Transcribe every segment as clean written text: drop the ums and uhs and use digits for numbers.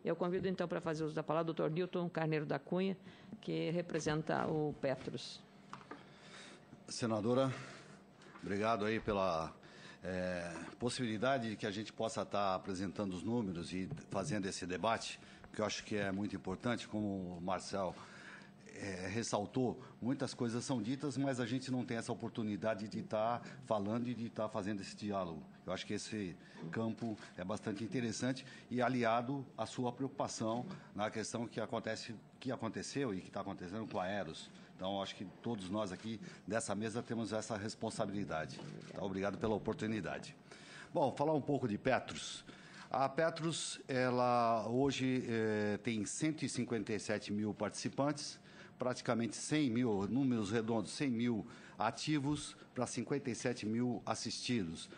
Eu convido, então, para fazer uso da palavra, o doutor Nilton Carneiro da Cunha, que representa o Petros. Senadora, obrigado aí pela possibilidade de que a gente possa estar apresentando os números e fazendo esse debate, que eu acho que é muito importante, como o Marcel ressaltou, muitas coisas são ditas, mas a gente não tem essa oportunidade de estar falando e de estar fazendo esse diálogo. Eu acho que esse campo é bastante interessante e aliado à sua preocupação na questão que aconteceu e que está acontecendo com a Aeros. Então, acho que todos nós aqui dessa mesa temos essa responsabilidade. Então, obrigado pela oportunidade. Bom, falar um pouco de Petros. A Petros, ela hoje tem 157 mil participantes, praticamente 100 mil, números redondos, 100 mil ativos para 57 mil assistidos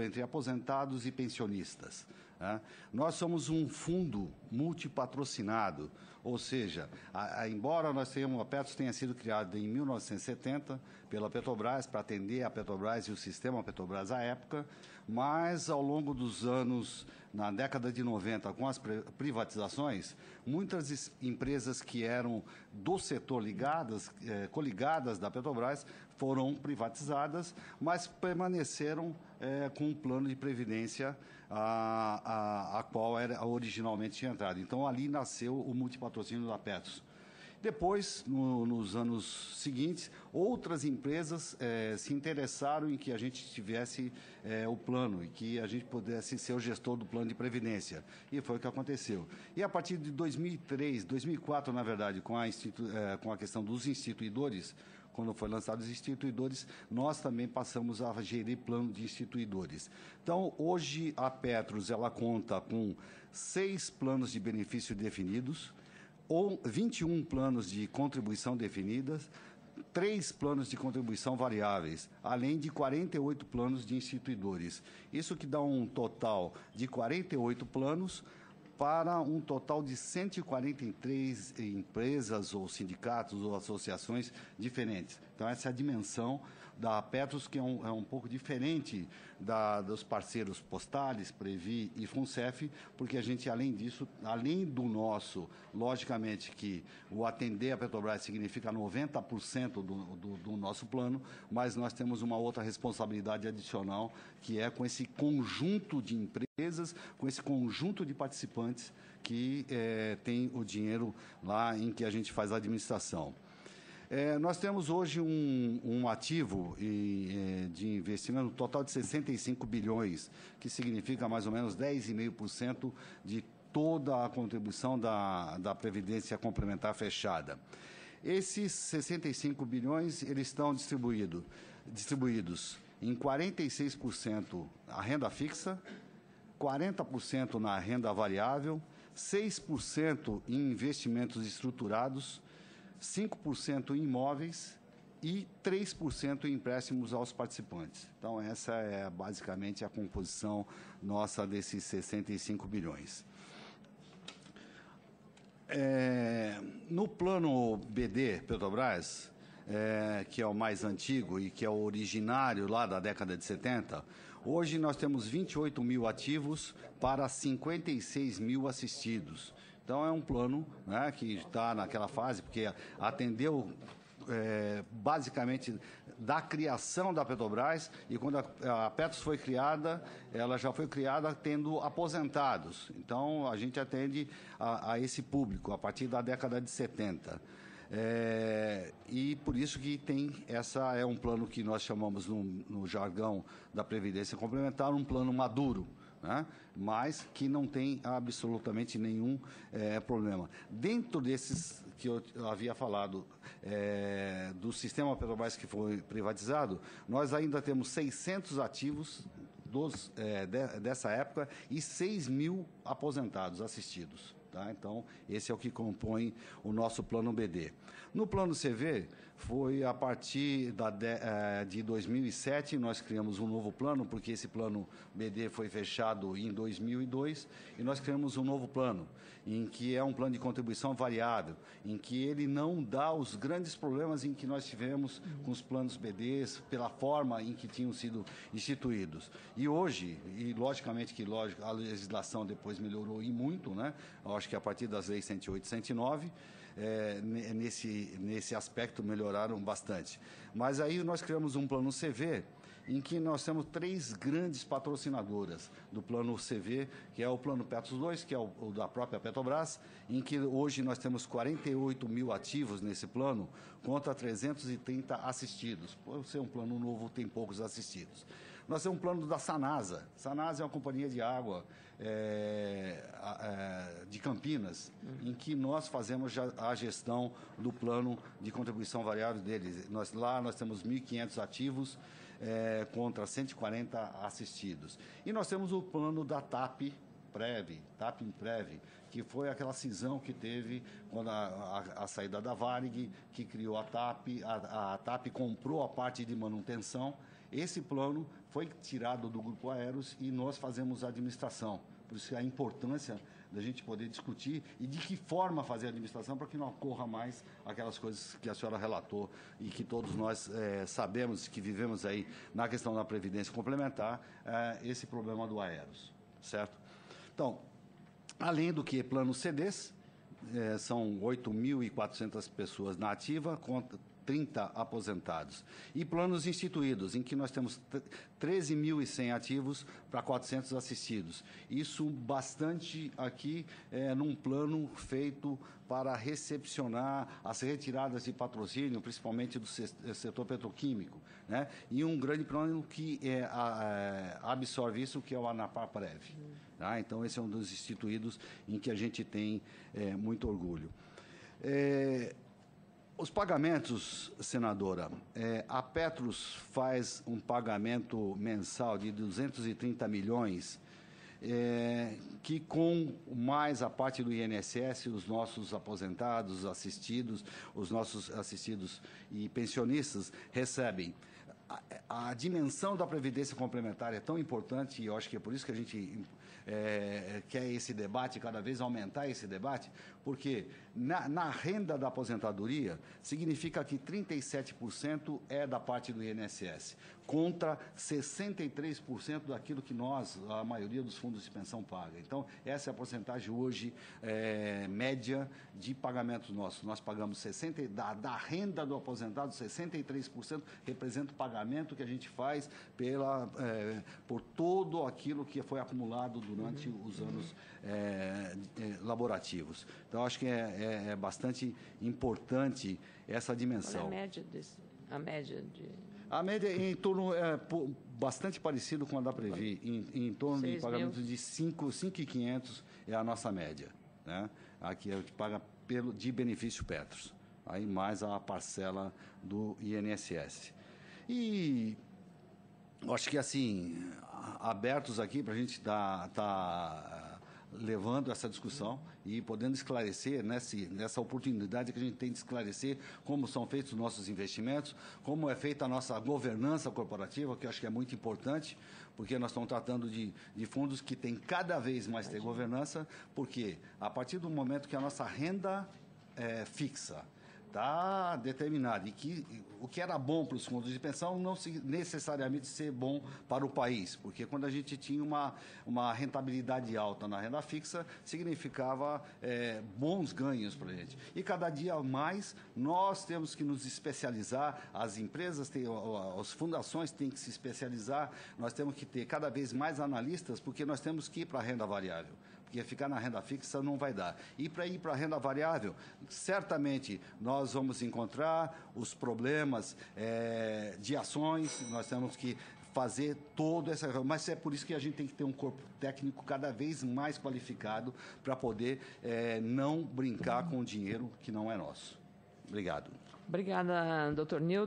entre aposentados e pensionistas. Né? Nós somos um fundo multipatrocinado, ou seja, embora a Petros tenha sido criada em 1970 pela Petrobras, para atender a Petrobras e o sistema Petrobras à época, mas ao longo dos anos, na década de 90, com as privatizações, muitas empresas que eram do setor coligadas da Petrobras foram privatizadas, mas permaneceram com um plano de previdência a qual originalmente tinha entrado. Então, ali nasceu o multipatrocínio da Petros. Depois, nos anos seguintes, outras empresas se interessaram em que a gente tivesse o plano e que a gente pudesse ser o gestor do plano de previdência. E foi o que aconteceu. E a partir de 2003, 2004, na verdade, com a questão dos instituidores, quando foi lançado os instituidores, nós também passamos a gerir plano de instituidores. Então, hoje, a Petros ela conta com 6 planos de benefício definidos, ou 21 planos de contribuição definidas, 3 planos de contribuição variáveis, além de 48 planos de instituidores. Isso que dá um total de 48 planos para um total de 143 empresas ou sindicatos ou associações diferentes. Então, essa é a dimensão da Petros, que é um pouco diferente dos parceiros Postales, Previ e Funcef, porque a gente, além disso, além do nosso, logicamente que o atender a Petrobras significa 90% do nosso plano, mas nós temos uma outra responsabilidade adicional, que é com esse conjunto de empresas, com esse conjunto de participantes que tem o dinheiro lá em que a gente faz a administração. Nós temos hoje um ativo de investimento no total de 65 bilhões, que significa mais ou menos 10,5% de toda a contribuição da Previdência Complementar fechada. Esses 65 bilhões eles estão distribuídos em 46% a renda fixa, 40% na renda variável, 6% em investimentos estruturados, 5% em imóveis e 3% em empréstimos aos participantes. Então, essa é basicamente a composição nossa desses 65 bilhões. No plano BD Petrobras, que é o mais antigo e que é o originário lá da década de 70, hoje nós temos 28 mil ativos para 56 mil assistidos. Então, é um plano, né, que está naquela fase, porque atendeu basicamente da criação da Petrobras, e quando a Petros foi criada, ela já foi criada tendo aposentados. Então, a gente atende a esse público a partir da década de 70. E por isso que é um plano que nós chamamos no jargão da Previdência Complementar, um plano maduro, né? Mas que não tem absolutamente nenhum problema. Dentro desses que eu havia falado, do sistema Petrobras que foi privatizado, nós ainda temos 600 ativos dessa época e 6 mil aposentados assistidos. Tá? Então, esse é o que compõe o nosso plano BD. No plano CV, foi a partir de 2007, nós criamos um novo plano, porque esse plano BD foi fechado em 2002, e nós criamos um novo plano, em que é um plano de contribuição variável, em que ele não dá os grandes problemas em que nós tivemos com os planos BDs, pela forma em que tinham sido instituídos. E hoje, e logicamente que a legislação depois melhorou e muito, né? Eu acho que a partir das leis 108 e 109, nesse aspecto melhoraram bastante. Mas aí nós criamos um plano CV, em que nós temos 3 grandes patrocinadoras do plano CV, que é o plano Petros 2, que é o da própria Petrobras, em que hoje nós temos 48 mil ativos nesse plano, contra 330 assistidos. Por ser um plano novo, tem poucos assistidos. Nós temos um plano da Sanasa. Sanasa é uma companhia de água de Campinas, em que nós fazemos a gestão do plano de contribuição variável deles. Lá nós temos 1.500 ativos contra 140 assistidos. E nós temos o plano da TAP Imprev, que foi aquela cisão que teve quando a saída da Varig, que criou a TAP, a TAP comprou a parte de manutenção. Esse plano foi tirado do Grupo Aeros e nós fazemos a administração. Por isso a importância da gente poder discutir e de que forma fazer a administração para que não ocorra mais aquelas coisas que a senhora relatou e que todos nós sabemos, que vivemos aí na questão da Previdência Complementar, esse problema do Aeros, certo? Então, além do que planos CDs, são 8.400 pessoas na ativa, contra 30 aposentados. E planos instituídos, em que nós temos 13.100 ativos para 400 assistidos. Isso bastante aqui num plano feito para recepcionar as retiradas de patrocínio, principalmente do setor petroquímico, né? E um grande plano que absorve isso, que é o Anaparprev. Tá? Então, esse é um dos instituídos em que a gente tem muito orgulho. Os pagamentos, senadora, a Petros faz um pagamento mensal de 230 milhões, que com mais a parte do INSS, os nossos aposentados, assistidos, os nossos assistidos e pensionistas recebem. A dimensão da Previdência Complementar é tão importante, e eu acho que é por isso que a gente quer esse debate, cada vez aumentar esse debate, porque na renda da aposentadoria, significa que 37% é da parte do INSS, contra 63% daquilo que a maioria dos fundos de pensão paga. Então, essa é a porcentagem hoje média de pagamentos nossos. Nós pagamos da renda do aposentado, 63% representa o pagamento que a gente faz por todo aquilo que foi acumulado durante os anos laborativos. Então, acho que é bastante importante essa dimensão. Qual é a média de... A média é em torno, bastante parecido com a da Previ, em torno de pagamentos de 5.500 é a nossa média, né? Aqui a gente paga de benefício Petros, aí mais a parcela do INSS. E acho que assim, abertos aqui para a gente tá levando essa discussão e podendo esclarecer nessa oportunidade que a gente tem de esclarecer como são feitos os nossos investimentos, como é feita a nossa governança corporativa, que eu acho que é muito importante, porque nós estamos tratando de fundos que têm cada vez mais ter governança, porque a partir do momento que a nossa renda fixa está determinado e que o que era bom para os fundos de pensão não necessariamente ser bom para o país, porque quando a gente tinha uma rentabilidade alta na renda fixa, significava bons ganhos para a gente. E cada dia mais nós temos que nos especializar, as empresas, as fundações têm que se especializar, nós temos que ter cada vez mais analistas, porque nós temos que ir para a renda variável. Porque ficar na renda fixa não vai dar. E para ir para a renda variável, certamente nós vamos encontrar os problemas de ações, nós temos que fazer todo essa... Mas é por isso que a gente tem que ter um corpo técnico cada vez mais qualificado para poder não brincar com o dinheiro que não é nosso. Obrigado. Obrigada, doutor Nilton.